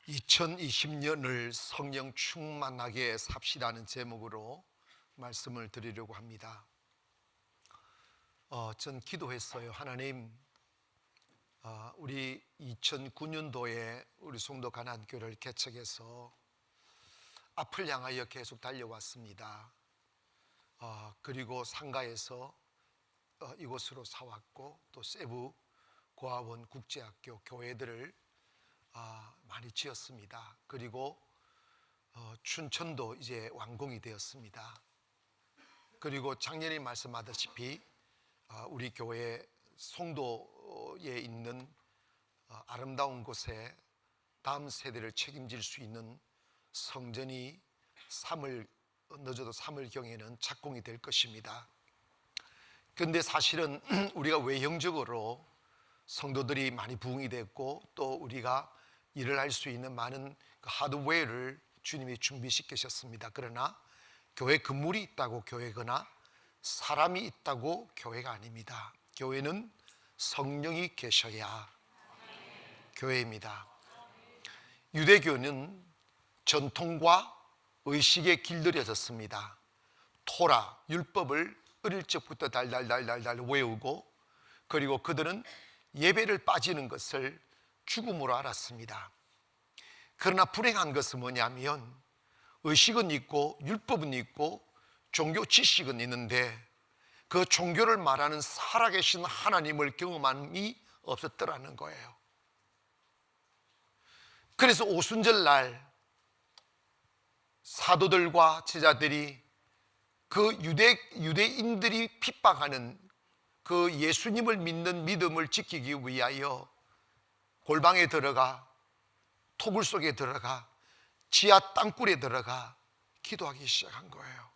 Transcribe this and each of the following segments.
2020년을 성령 충만하게 삽시다는 제목으로 말씀을 드리려고 합니다. 전 기도했어요. 하나님, 우리 2009년도에 우리 송도 가난교를 개척해서 앞을 향하여 계속 달려왔습니다. 그리고 상가에서 이곳으로 사왔고, 또 세부 고아원 국제학교 교회들을 많이 지었습니다. 그리고 춘천도 이제 완공이 되었습니다. 그리고 작년에 말씀하다시피 우리 교회 송도에 있는 아름다운 곳에 다음 세대를 책임질 수 있는 성전이 늦어도 3월경에는 착공이 될 것입니다. 그런데 사실은 우리가 외형적으로 성도들이 많이 부흥이 됐고, 또 우리가 일을 할 수 있는 많은 하드웨어를 주님이 준비시키셨습니다. 그러나 교회 건물이 있다고 교회거나 사람이 있다고 교회가 아닙니다. 교회는 성령이 계셔야 교회입니다. 유대교는 전통과 의식에 길들여졌습니다. 토라, 율법을 어릴 적부터 달달달달달 외우고, 그리고 그들은 예배를 빠지는 것을 죽음으로 알았습니다. 그러나 불행한 것은 뭐냐면, 의식은 있고 율법은 있고 종교 지식은 있는데 그 종교를 말하는 살아계신 하나님을 경험함이 없었더라는 거예요. 그래서 오순절날 사도들과 제자들이 그 유대인들이 핍박하는 그 예수님을 믿는 믿음을 지키기 위하여 골방에 들어가, 토굴 속에 들어가, 지하 땅굴에 들어가 기도하기 시작한 거예요.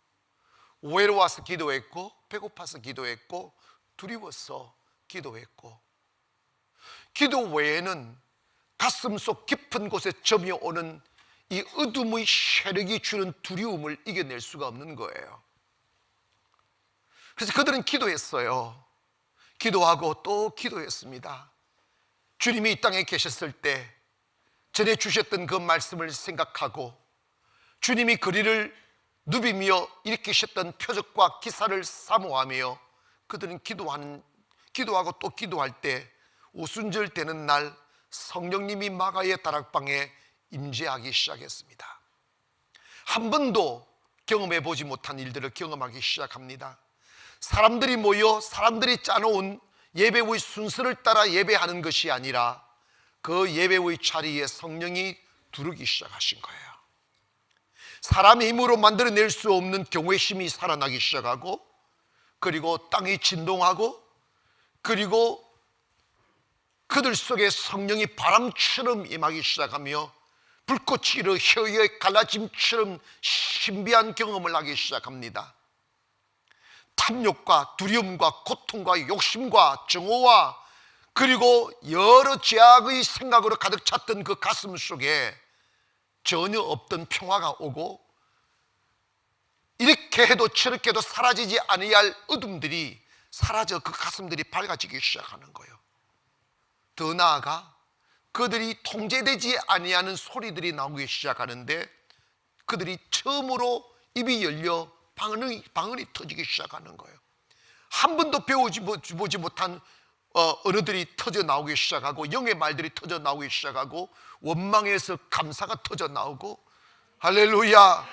외로워서 기도했고, 배고파서 기도했고, 두려워서 기도했고, 기도 외에는 가슴속 깊은 곳에 점이오는 이 어둠의 세력이 주는 두려움을 이겨낼 수가 없는 거예요. 그래서 그들은 기도했어요. 기도하고 또 기도했습니다. 주님이 이 땅에 계셨을 때 전해주셨던 그 말씀을 생각하고, 주님이 거리를 누비며 일으키셨던 표적과 기사를 사모하며 그들은 기도하고 또 기도할 때, 오순절 되는 날 성령님이 마가의 다락방에 임재하기 시작했습니다. 한 번도 경험해 보지 못한 일들을 경험하기 시작합니다. 사람들이 모여 사람들이 짜놓은 예배의 순서를 따라 예배하는 것이 아니라 그 예배의 자리에 성령이 두르기 시작하신 거예요. 사람의 힘으로 만들어낼 수 없는 경외심이 살아나기 시작하고, 그리고 땅이 진동하고, 그리고 그들 속에 성령이 바람처럼 임하기 시작하며 불꽃이 일어 혀의 갈라짐처럼 신비한 경험을 하기 시작합니다. 탐욕과 두려움과 고통과 욕심과 정오와 그리고 여러 죄악의 생각으로 가득 찼던 그 가슴 속에 전혀 없던 평화가 오고, 이렇게 해도 저렇게 해도 사라지지 아니할 어둠들이 사라져 그 가슴들이 밝아지기 시작하는 거예요. 더 나아가 그들이 통제되지 아니하는 소리들이 나오기 시작하는데, 그들이 처음으로 입이 열려 방언이 터지기 시작하는 거예요. 한 번도 보지 못한 언어들이 터져 나오기 시작하고, 영의 말들이 터져 나오기 시작하고, 원망에서 감사가 터져 나오고, 할렐루야.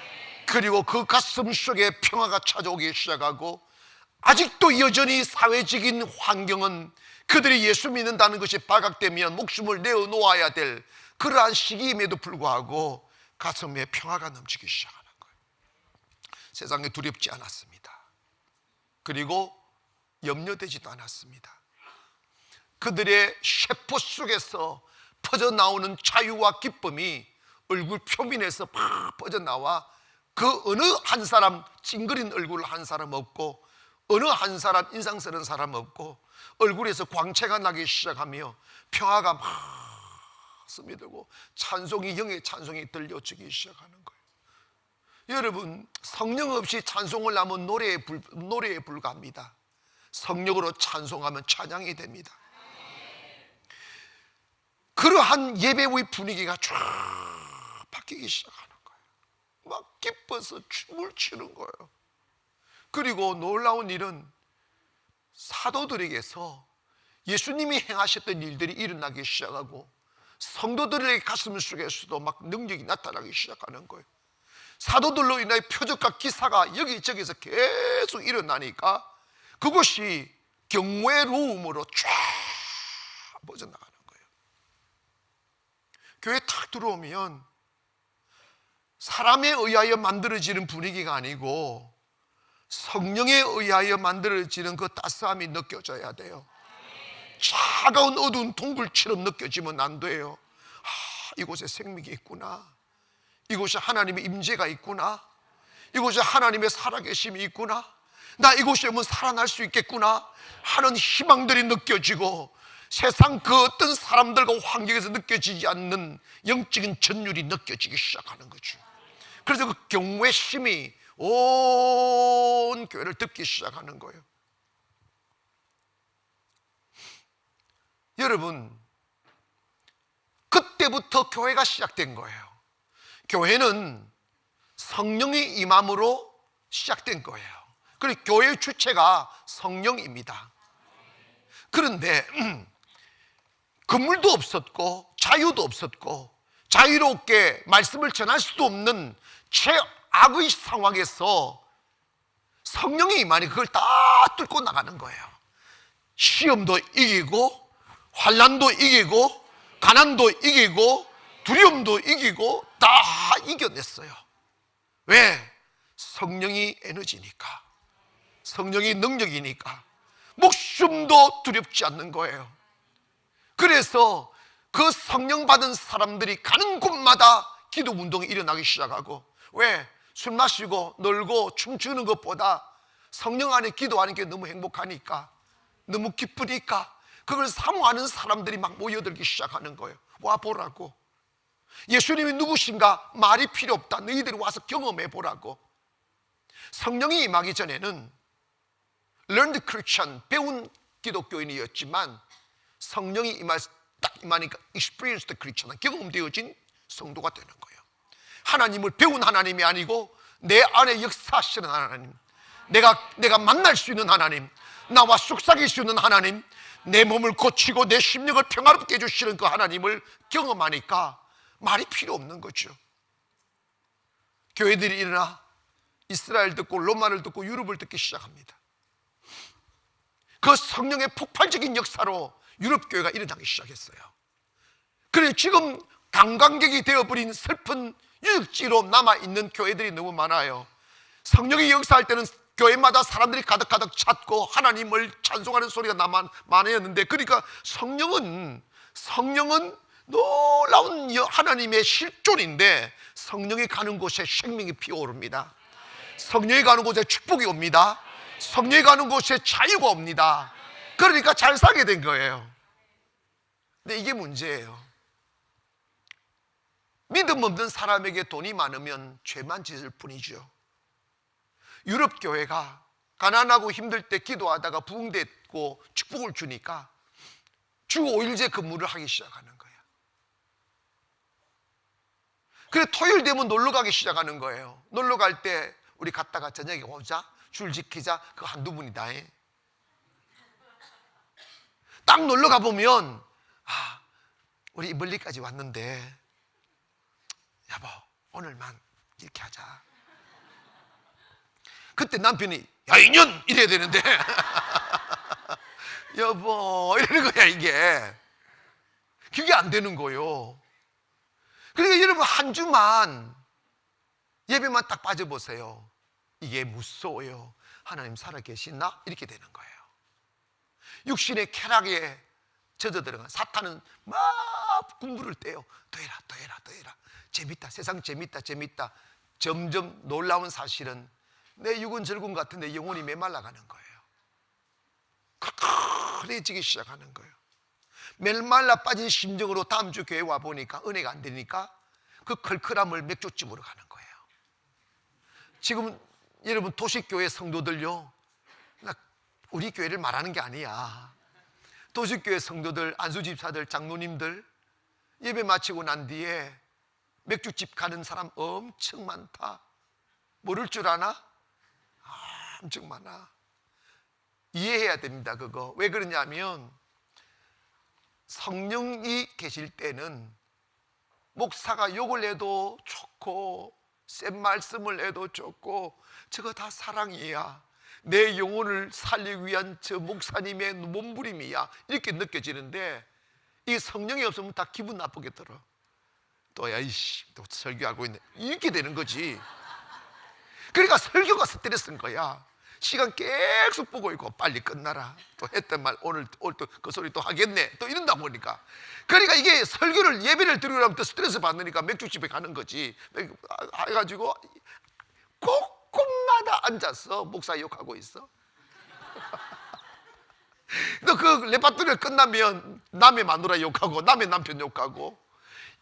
그리고 그 가슴 속에 평화가 찾아오기 시작하고, 아직도 여전히 사회적인 환경은 그들이 예수 믿는다는 것이 발각되면 목숨을 내어놓아야 될 그러한 시기임에도 불구하고 가슴에 평화가 넘치기 시작하는 거예요. 세상에 두렵지 않았습니다. 그리고 염려되지도 않았습니다. 그들의 세포 속에서 퍼져나오는 자유와 기쁨이 얼굴 표면에서 팍 퍼져나와 그 어느 한 사람 찡그린 얼굴 한 사람 없고, 어느 한 사람 인상 쓰는 사람 없고, 얼굴에서 광채가 나기 시작하며 평화가 막 스며들고 찬송이, 영의 찬송이 들려주기 시작하는 거예요. 여러분, 성령 없이 찬송을 하면 노래에 불과합니다. 성령으로 찬송하면 찬양이 됩니다. 그러한 예배의 분위기가 쫙 바뀌기 시작하는 거예요. 막 기뻐서 춤을 추는 거예요. 그리고 놀라운 일은 사도들에게서 예수님이 행하셨던 일들이 일어나기 시작하고 성도들의 가슴 속에서도 막 능력이 나타나기 시작하는 거예요. 사도들로 인하여 표적과 기사가 여기저기서 계속 일어나니까 그것이 경외의 로움으로 쫙 퍼져나가는 거예요. 교회에 탁 들어오면 사람에 의하여 만들어지는 분위기가 아니고 성령에 의하여 만들어지는 그 따스함이 느껴져야 돼요. 차가운 어두운 동굴처럼 느껴지면 안 돼요. 이곳에 생명이 있구나, 이곳에 하나님의 임재가 있구나, 이곳에 하나님의 살아계심이 있구나, 나 이곳에 오면 살아날 수 있겠구나 하는 희망들이 느껴지고, 세상 그 어떤 사람들과 환경에서 느껴지지 않는 영적인 전율이 느껴지기 시작하는 거죠. 그래서 그 경외심이 온 교회를 덮기 시작하는 거예요. 여러분, 그때부터 교회가 시작된 거예요. 교회는 성령의 임함으로 시작된 거예요. 그리고 교회의 주체가 성령입니다. 그런데 건물도 없었고 자유도 없었고 자유롭게 말씀을 전할 수도 없는 최악의 상황에서 성령이 임하니 그걸 다 뚫고 나가는 거예요. 시험도 이기고 환난도 이기고 가난도 이기고 두려움도 이기고 다 이겨냈어요. 왜? 성령이 에너지니까, 성령이 능력이니까 목숨도 두렵지 않는 거예요. 그래서 그 성령 받은 사람들이 가는 곳마다 기도 운동이 일어나기 시작하고, 왜? 술 마시고 놀고 춤추는 것보다 성령 안에 기도하는 게 너무 행복하니까, 너무 기쁘니까 그걸 사모하는 사람들이 막 모여들기 시작하는 거예요. 와 보라고, 예수님이 누구신가 말이 필요 없다, 너희들이 와서 경험해 보라고. 성령이 임하기 전에는 learned Christian, 배운 기독교인이었지만 성령이 딱 임하니까 experienced Christian, 경험되어진 성도가 되는 거예요. 하나님을 배운 하나님이 아니고 내 안에 역사하시는 하나님, 내가 만날 수 있는 하나님, 나와 속삭일 수 있는 하나님, 내 몸을 고치고 내 심령을 평화롭게 해주시는 그 하나님을 경험하니까 말이 필요 없는 거죠. 교회들이 일어나 이스라엘 듣고 로마를 듣고 유럽을 듣기 시작합니다. 그 성령의 폭발적인 역사로 유럽 교회가 일어나기 시작했어요. 그래서 지금 관광객이 되어버린 슬픈 유적지로 남아있는 교회들이 너무 많아요. 성령이 역사할 때는 교회마다 사람들이 가득가득 찾고 하나님을 찬송하는 소리가 많았는데, 그러니까 성령은 놀라운 하나님의 실존인데 성령이 가는 곳에 생명이 피어오릅니다. 성령이 가는 곳에 축복이 옵니다. 성령이 가는 곳에 자유가 옵니다. 그러니까 잘 살게 된 거예요. 근데 이게 문제예요. 믿음 없는 사람에게 돈이 많으면 죄만 짓을 뿐이죠. 유럽 교회가 가난하고 힘들 때 기도하다가 부흥됐고 축복을 주니까 주 5일제 근무를 하기 시작하는 거예요. 그래 토요일 되면 놀러 가기 시작하는 거예요. 놀러 갈 때 우리 갔다가 저녁에 오자, 줄 지키자, 그 한두 분이다. 딱 놀러 가보면 우리 멀리까지 왔는데 여보 오늘만 이렇게 하자. 그때 남편이 야 이년 이래야 되는데 여보 이러는 거야. 이게 그게 안 되는 거예요. 그러니까 여러분 한 주만 예배만 딱 빠져보세요. 이게 무서워요. 하나님 살아계시나? 이렇게 되는 거예요. 육신의 쾌락에 젖어 들어간 사탄은 막 군부를 떼요. 더 해라 더 해라 더 해라, 재밌다, 세상 재밌다 재밌다. 점점 놀라운 사실은 내 육은 절군 같은데 영혼이 메말라가는 거예요. 컬컬해지기 시작하는 거예요. 메말라 빠진 심정으로 다음 주 교회 와보니까 은혜가 안 되니까 그 컬컬함을 맥주집으로 가는 거예요. 지금 여러분 도시교회 성도들요, 우리 교회를 말하는 게 아니야. 도시교회 성도들, 안수집사들, 장로님들 예배 마치고 난 뒤에 맥주집 가는 사람 엄청 많다. 모를 줄 아나? 엄청 많아. 이해해야 됩니다. 그거 왜 그러냐면 성령이 계실 때는 목사가 욕을 해도 좋고 센 말씀을 해도 좋고 저거 다 사랑이야. 내 영혼을 살리기 위한 저 목사님의 몸부림이야. 이렇게 느껴지는데 이 성령이 없으면 다 기분 나쁘게 들어. 또 야이씨 또 설교하고 있네 이렇게 되는 거지. 그러니까 설교가 스트레스인 거야. 시간 계속 보고 있고 빨리 끝나라. 또 했던 말 오늘 또 그 소리 또 하겠네. 또 이런다 보니까. 그러니까 이게 설교를 예배를 드리려면 또 스트레스 받으니까 맥주집에 가는 거지. 해가지고 곳곳마다 앉아서 목사 욕하고 있어. 또 그 레파토리가 끝나면 남의 마누라 욕하고 남의 남편 욕하고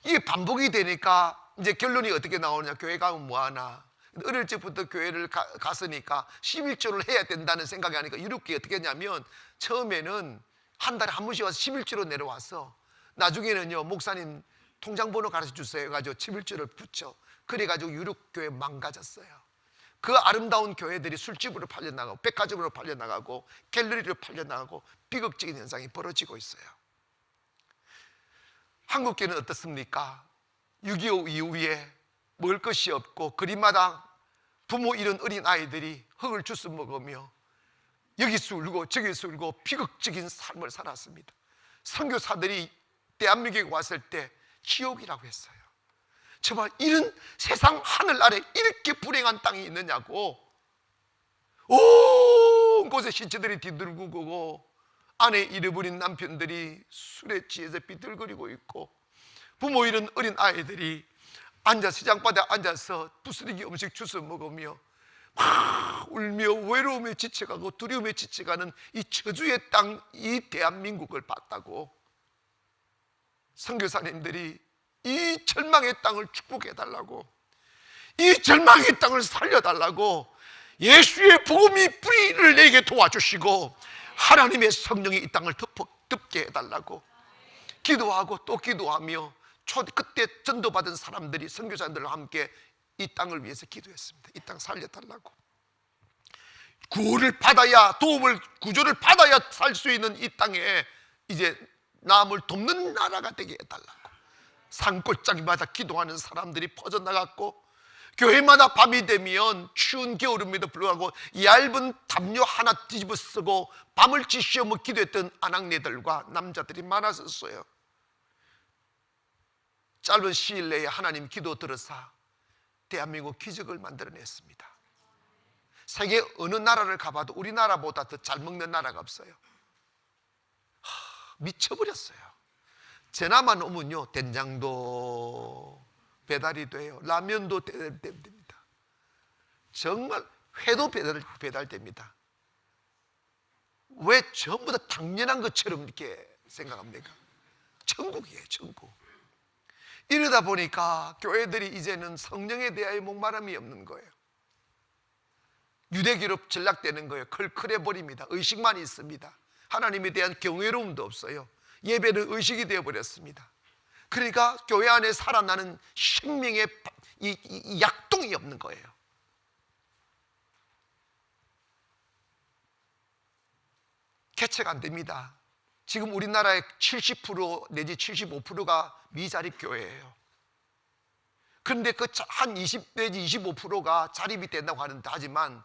이게 반복이 되니까 이제 결론이 어떻게 나오느냐. 교회 가면 뭐하나. 어릴 적부터 교회를 갔으니까 11조를 해야 된다는 생각이 하니까 이렇게 어떻게 했냐면 처음에는 한 달에 한 번씩 와서 11조로 내려왔어. 나중에는요 목사님 통장번호 가르쳐 주세요 해가지고 11조를 붙여. 그래가지고 유럽교회 망가졌어요. 그 아름다운 교회들이 술집으로 팔려나가고 백화점으로 팔려나가고 갤러리로 팔려나가고 비극적인 현상이 벌어지고 있어요. 한국교회는 어떻습니까? 6.25 이후에 먹을 것이 없고 거리마다 부모 잃은 어린 아이들이 흙을 주워 먹으며 여기서 울고 저기서 울고 비극적인 삶을 살았습니다. 선교사들이 대한민국에 왔을 때 지옥이라고 했어요. 정말 이런 세상 하늘 아래 이렇게 불행한 땅이 있느냐고. 온 곳에 신체들이 뒤들고 아내 잃어버린 남편들이 술에 취해서 비틀거리고 있고 부모 잃은 어린 아이들이 앉아서 시장바닥에 앉아서 부스러기 음식 주워 먹으며 막 울며 외로움에 지쳐가고 두려움에 지쳐가는 이 저주의 땅, 이 대한민국을 봤다고 선교사님들이 이 절망의 땅을 축복해달라고, 이 절망의 땅을 살려달라고 예수의 복음이 뿌리를 내게 도와주시고 하나님의 성령이 이 땅을 덮게 해달라고 기도하고 또 기도하며 그때 전도받은 사람들이 선교사님들과 함께 이 땅을 위해서 기도했습니다. 이 땅 살려달라고. 구원을 받아야, 구조를 받아야 살 수 있는 이 땅에 이제 남을 돕는 나라가 되게 해달라고 산골짜기마다 기도하는 사람들이 퍼져나갔고 교회마다 밤이 되면 추운 겨울임에도 불구하고 얇은 담요 하나 뒤집어 쓰고 밤을 지새우며 기도했던 아낙네들과 남자들이 많았었어요. 짧은 시일 내에 하나님 기도 들으사 대한민국 기적을 만들어냈습니다. 세계 어느 나라를 가봐도 우리나라보다 더 잘 먹는 나라가 없어요. 미쳐버렸어요. 전화만 오면요 된장도 배달이 돼요. 라면도 배달됩니다. 정말 회도 배달됩니다. 왜 전부 다 당연한 것처럼 이렇게 생각합니까? 천국이에요, 천국. 이러다 보니까 교회들이 이제는 성령에 대하여 목마름이 없는 거예요. 유대기로 전락되는 거예요. 컬컬해 버립니다. 의식만 있습니다. 하나님에 대한 경외로움도 없어요. 예배는 의식이 되어버렸습니다. 그러니까 교회 안에 살아나는 생명의 이 약동이 없는 거예요. 개척 안 됩니다. 지금 우리나라의 70% 내지 75%가 미자립 교회예요. 그런데 그 한 20 내지 25%가 자립이 된다고 하지만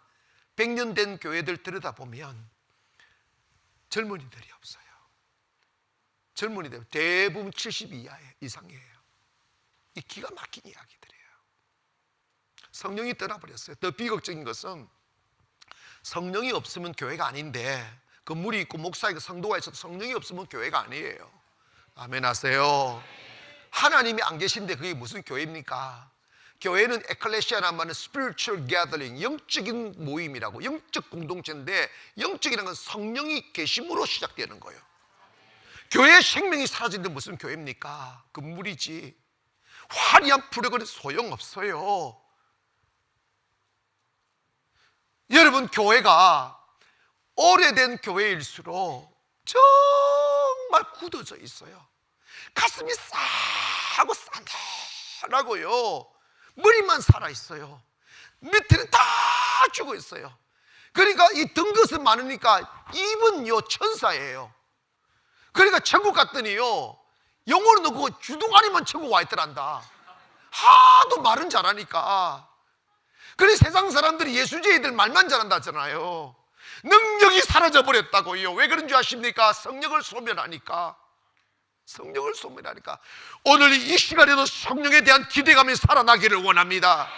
100년 된 교회들 들여다보면 젊은이들이 없어요. 젊은이들 대부분 70 이상이에요. 이 기가 막힌 이야기들이에요. 성령이 떠나버렸어요. 더 비극적인 것은 성령이 없으면 교회가 아닌데 건물이 있고 목사 있고 성도가 있어도 성령이 없으면 교회가 아니에요. 아멘 하세요. 하나님이 안 계신데 그게 무슨 교회입니까? 교회는 에클레시아라는 말은 spiritual gathering, 영적인 모임이라고, 영적 공동체인데 영적이라는 건 성령이 계심으로 시작되는 거예요. 교회의 생명이 사라지는데 무슨 교회입니까? 건물이지. 화려한 프로그램은 소용없어요. 여러분, 교회가 오래된 교회일수록 정말 굳어져 있어요. 가슴이 싸고 환하고요, 머리만 살아있어요. 밑에는 다 죽어 있어요. 그러니까 이 등것은 많으니까 입은요 천사예요. 그러니까 천국 갔더니요, 영어로는 그 주둥아리만 천국 와 있더란다. 하도 말은 잘하니까. 그래 세상 사람들이 예수제이들 말만 잘한다 하잖아요. 능력이 사라져 버렸다고요. 왜 그런 줄 아십니까? 성령을 소멸하니까. 성령을 소멸하니까. 오늘 이 시간에도 성령에 대한 기대감이 살아나기를 원합니다.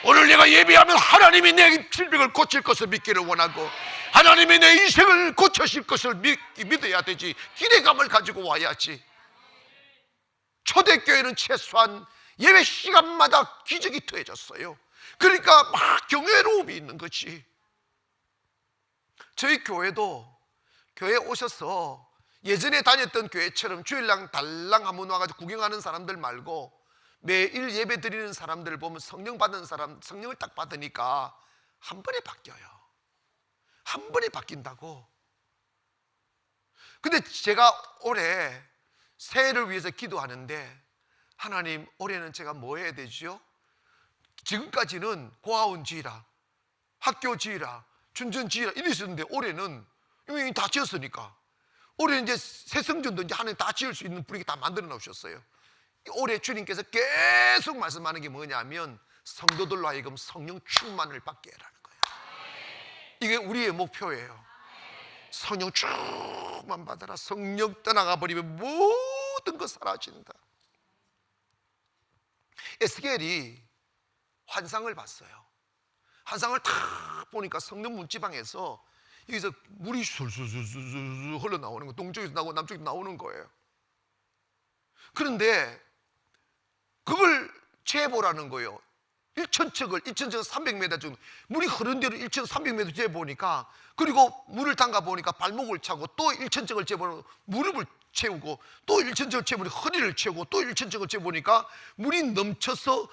오늘 내가 예배하면 하나님이 내 질병을 고칠 것을 믿기를 원하고, 하나님이 내 인생을 고쳐실 것을 믿어야 되지. 기대감을 가지고 와야지. 초대교회는 최소한 예배 시간마다 기적이 더해졌어요. 그러니까 막 경외로움이 있는 거지. 저희 교회도 교회에 오셔서 예전에 다녔던 교회처럼 주일날 달랑 한번 와가지고 구경하는 사람들 말고 매일 예배 드리는 사람들을 보면 성령 받은 사람, 성령을 딱 받으니까 한 번에 바뀌어요. 한 번에 바뀐다고. 근데 제가 올해 새해를 위해서 기도하는데, 하나님 올해는 제가 뭐 해야 되죠? 지금까지는 고아원 지으라, 학교 지으라, 춘전 지으라 이랬었는데, 올해는 이미 다 지었으니까 올해는 이제 새 성전도 이제 하나님 다 지을 수 있는 분위기 다 만들어 놓으셨어요. 올해 주님께서 계속 말씀하는 게 뭐냐면, 성도들로 하여금 성령 충만을 받게 해라는 거예요. 이게 우리의 목표예요. 성령 충만 받아라. 성령 떠나가 버리면 모든 것 사라진다. 에스겔이 환상을 봤어요. 환상을 탁 보니까 성령 문지방에서 여기서 물이 술술술술 흘러나오는 거, 동쪽에서 나오고 남쪽에서 나오는 거예요. 그런데 그걸 재보라는 거예요. 1,000척을 300m 정도 물이 흐른 대로 1,300m 재보니까, 그리고 물을 담가 보니까 발목을 차고, 또 1,000척을 재보니까 무릎을 채우고, 또 1,000척을 재보니까 허리를 채우고, 또 1,000척을 재보니까 물이 넘쳐서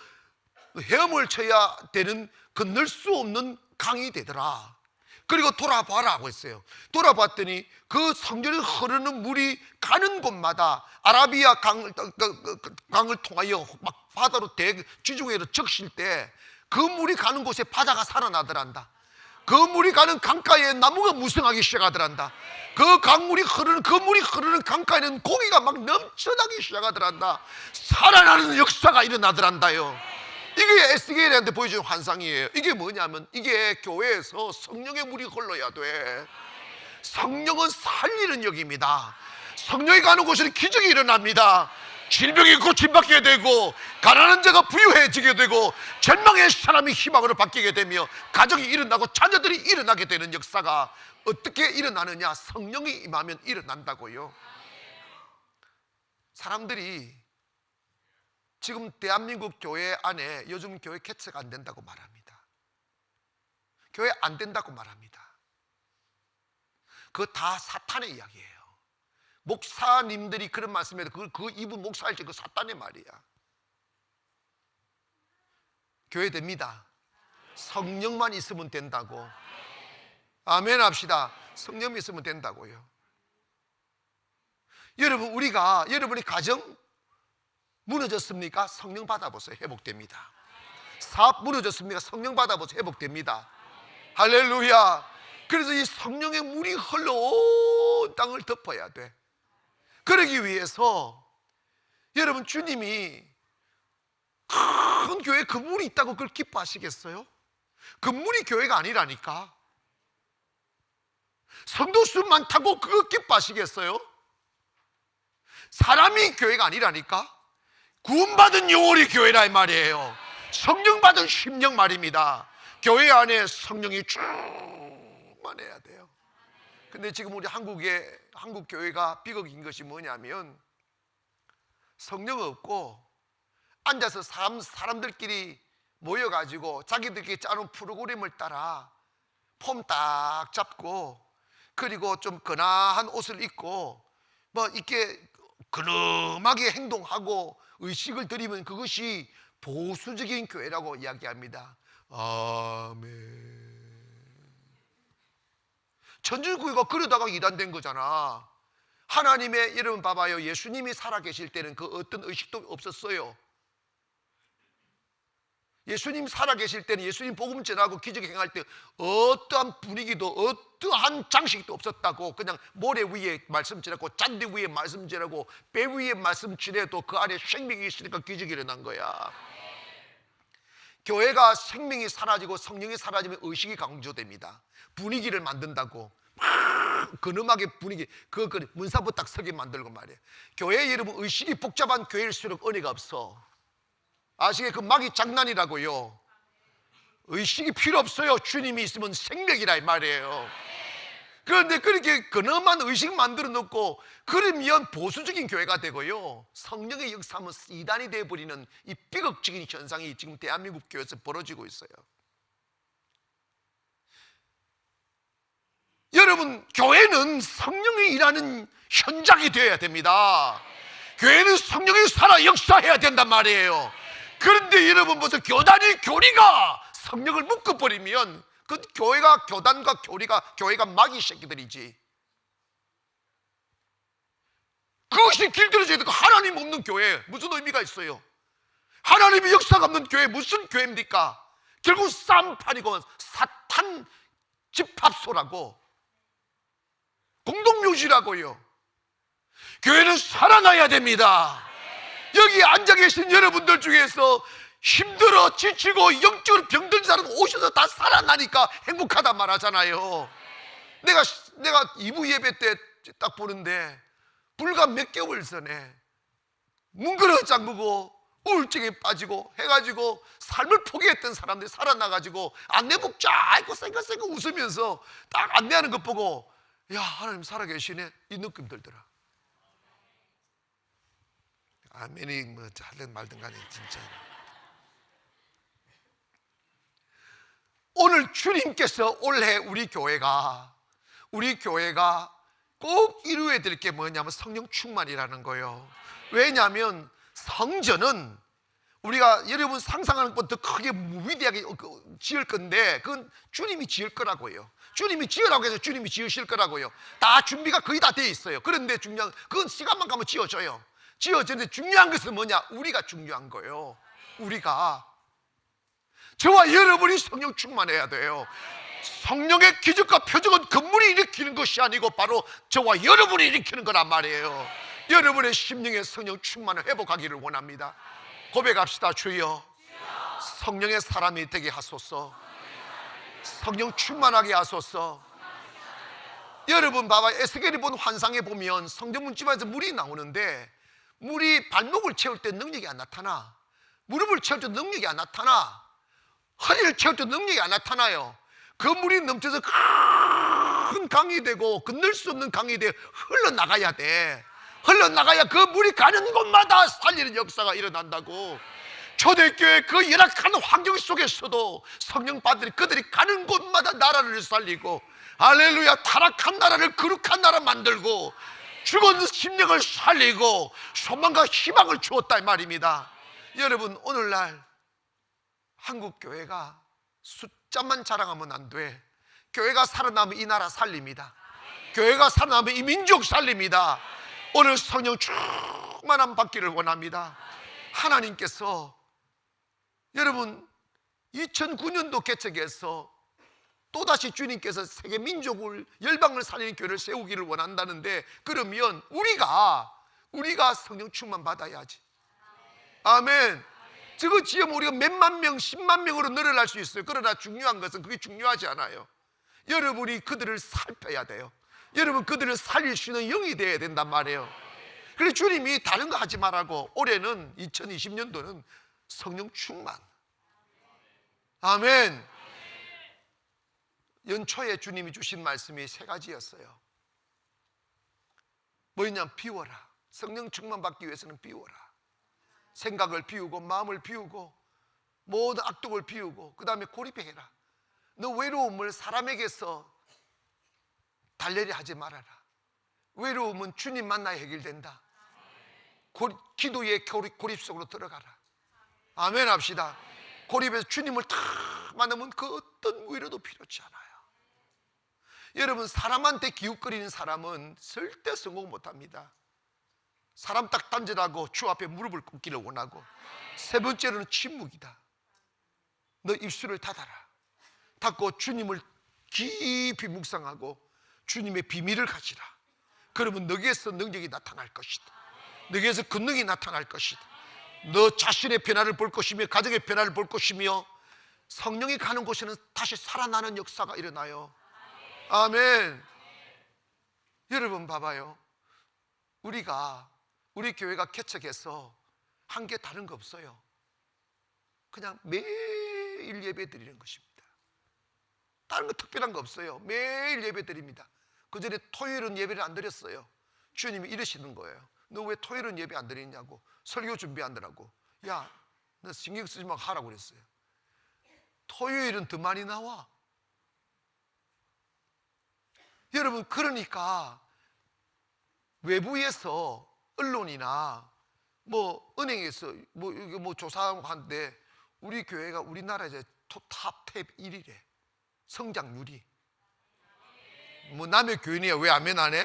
헤엄을 쳐야 되는, 건널 수 없는 강이 되더라. 그리고 돌아봐라 하고 했어요. 돌아봤더니 그 성전에 흐르는 물이 가는 곳마다 아라비아 강을 통하여 막 바다로 지중해로 적실 때 그 물이 가는 곳에 바다가 살아나더란다. 그 물이 가는 강가에 나무가 무성하기 시작하더란다. 그 물이 흐르는 강가에는 고기가 막 넘쳐나기 시작하더란다. 살아나는 역사가 일어나더란다요. 이게 에스겔한테 보여준 환상이에요. 이게 뭐냐면, 이게 교회에서 성령의 물이 흘러야 돼. 성령은 살리는 역입니다. 성령이 가는 곳에는 기적이 일어납니다. 질병이 고침받게 되고, 가난한 자가 부유해지게 되고, 절망의 사람이 희망으로 바뀌게 되며, 가정이 일어나고 자녀들이 일어나게 되는 역사가 어떻게 일어나느냐? 성령이 임하면 일어난다고요. 사람들이 지금 대한민국 교회 안에 요즘 교회 개척 안 된다고 말합니다. 교회 안 된다고 말합니다. 그거 다 사탄의 이야기예요. 목사님들이 그런 말씀해도 그 이분 목사일지 그 사탄의 말이야. 교회 됩니다. 성령만 있으면 된다고. 아멘 합시다. 성령이 있으면 된다고요. 여러분이 가정 무너졌습니까? 성령 받아보세요. 회복됩니다. 사업 무너졌습니까? 성령 받아보세요. 회복됩니다. 할렐루야. 그래서 이 성령의 물이 흘러온 땅을 덮어야 돼. 그러기 위해서 여러분, 주님이 큰 교회에 그 물이 있다고 그걸 기뻐하시겠어요? 그 물이 교회가 아니라니까. 성도 수 많다고 그거 기뻐하시겠어요? 사람이 교회가 아니라니까. 구원받은 영혼이 교회라 이 말이에요. 성령 받은 심령 말입니다. 교회 안에 성령이 충만해야 돼요. 근데 지금 우리 한국 교회가 비극인 것이 뭐냐면, 성령 없고 앉아서 사람들끼리 모여가지고 자기들끼리 짜놓은 프로그램을 따라 폼 딱 잡고, 그리고 좀 근사한 옷을 입고 뭐 이렇게 근엄하게 행동하고 의식을 드리면 그것이 보수적인 교회라고 이야기합니다. 아멘. 천주교가 그러다가 이단된 거잖아. 하나님의, 여러분 봐봐요. 예수님이 살아계실 때는 그 어떤 의식도 없었어요. 예수님 살아계실 때는 예수님 복음 전하고 기적 행할 때 어떠한 분위기도 어떠한 장식도 없었다고. 그냥 모래 위에 말씀 전하고 잔디 위에 말씀 전하고 배 위에 말씀 전해도 그 안에 생명이 있으니까 기적이 일어난 거야. 교회가 생명이 사라지고 성령이 사라지면 의식이 강조됩니다. 분위기를 만든다고 막 근엄하게 분위기 그 문사부 딱 서게 만들고 말이에요. 교회 여러분 의식이 복잡한 교회일수록 은혜가 없어. 아시게? 그 막이 장난이라고요. 의식이 필요 없어요. 주님이 있으면 생명이라 이 말이에요. 그런데 그렇게 근엄한 의식 만들어 놓고 그러면 보수적인 교회가 되고요, 성령의 역사하면 이단이 되어버리는 이 비극적인 현상이 지금 대한민국 교회에서 벌어지고 있어요. 여러분, 교회는 성령이 일하는 현장이 되어야 됩니다. 교회는 성령이 살아 역사해야 된단 말이에요. 그런데 여러분 보세요. 교리가 성령을 묶어버리면 그 교회가 교단과 교회가 마귀 새끼들이지. 그것이 길들여져야 되고, 하나님 없는 교회 무슨 의미가 있어요? 하나님의 역사가 없는 교회 무슨 교회입니까? 결국 쌈판이고 사탄 집합소라고, 공동묘지라고요. 교회는 살아나야 됩니다. 여기 앉아 계신 여러분들 중에서 힘들어 지치고 영적으로 병든 사람 오셔서 다 살아나니까 행복하단 말 하잖아요. 내가 2부 예배 때 딱 보는데 불과 몇 개월 전에 뭉그러 잠그고 우울증에 빠지고 해가지고 삶을 포기했던 사람들이 살아나가지고 안내복 쫙 입고 쌩글쌩글 웃으면서 딱 안내하는 것 보고, 야, 하나님 살아계시네, 이 느낌 들더라. 아멘이 뭐 하든 말든 간에 진짜 오늘 주님께서 올해 우리 교회가 꼭 이루어야 될 게 뭐냐면 성령 충만이라는 거예요. 왜냐하면 성전은 우리가 여러분 상상하는 것보다 더 크게 위대하게 지을 건데 그건 주님이 지을 거라고요. 주님이 지으라고 해서 주님이 지으실 거라고요. 다 준비가 거의 다 돼 있어요. 그런데 중요한 그건 시간만 가면 지어져요. 지어지는데 중요한 것은 뭐냐? 우리가 중요한 거예요. 우리가 저와 여러분이 성령 충만해야 돼요. 성령의 기적과 표적은 건물이 일으키는 것이 아니고 바로 저와 여러분이 일으키는 거란 말이에요. 여러분의 심령의 성령 충만을 회복하기를 원합니다. 고백합시다. 주여, 성령의 사람이 되게 하소서. 성령 충만하게 하소서. 여러분 봐봐, 에스겔이 본 환상에 보면 성전 문지방에서 물이 나오는데 물이 발목을 채울 때 능력이 안 나타나, 무릎을 채울 때 능력이 안 나타나, 허리를 채울 때 능력이 안 나타나요. 그 물이 넘쳐서 큰 강이 되고 건널 수 없는 강이 돼 흘러나가야 돼. 흘러나가야 그 물이 가는 곳마다 살리는 역사가 일어난다고. 초대교회 그 열악한 환경 속에서도 성령 받들이 그들이 가는 곳마다 나라를 살리고, 할렐루야, 타락한 나라를 거룩한 나라 만들고 죽은 심령을 살리고 소망과 희망을 주었다 이 말입니다. 여러분, 오늘날 한국 교회가 숫자만 자랑하면 안 돼. 교회가 살아나면 이 나라 살립니다. 교회가 살아나면 이 민족 살립니다. 오늘 성령 충만함 받기를 원합니다. 하나님께서 여러분 2009년도 개척해서 또다시 주님께서 세계 민족을 열방을 살리는 교회를 세우기를 원한다는데, 그러면 우리가 성령 충만 받아야지. 아멘. 저거 지으면 우리가 몇만 명, 10만 명으로 늘어날 수 있어요. 그러나 중요한 것은 그게 중요하지 않아요. 여러분이 그들을 살펴야 돼요. 여러분 그들을 살릴 수 있는 영이 되어야 된단 말이에요. 그래서 주님이 다른 거 하지 말라고, 올해는 2020년도는 성령 충만. 아멘. 연초에 주님이 주신 말씀이 3가지였어요. 뭐였냐면 비워라. 성령 충만 받기 위해서는 비워라. 생각을 비우고 마음을 비우고 모든 악독을 비우고 그 다음에 고립해라. 너 외로움을 사람에게서 달래려 하지 말아라. 외로움은 주님 만나야 해결된다. 기도의 고립 속으로 들어가라. 아멘 합시다. 고립해서 주님을 탁 만나면 그 어떤 위로도 필요치 않아요. 여러분, 사람한테 기웃거리는 사람은 절대 성공 못합니다. 사람 딱 단절하고 주 앞에 무릎을 꿇기를 원하고, 3번째로는 침묵이다. 너 입술을 닫아라. 닫고 주님을 깊이 묵상하고 주님의 비밀을 가지라. 그러면 너에게서 능력이 나타날 것이다. 너에게서 권능이 나타날 것이다. 너 자신의 변화를 볼 것이며 가정의 변화를 볼 것이며 성령이 가는 곳에는 다시 살아나는 역사가 일어나요. 아멘. 여러분 봐봐요. 우리 교회가 개척해서 한 게 다른 거 없어요. 그냥 매일 예배 드리는 것입니다. 다른 거 특별한 거 없어요. 매일 예배 드립니다. 그전에 토요일은 예배를 안 드렸어요. 주님이 이러시는 거예요. 너 왜 토요일은 예배 안 드리냐고. 설교 준비하느라고. 야, 너 신경 쓰지 말고 하라고 그랬어요. 토요일은 더 많이 나와. 여러분, 그러니까 외부에서 언론이나 뭐 은행에서 뭐 조사하고 하는데 우리 교회가 우리나라에서 탑 1이래. 성장률이. 뭐 남의 교인이야. 왜 아멘 안 해?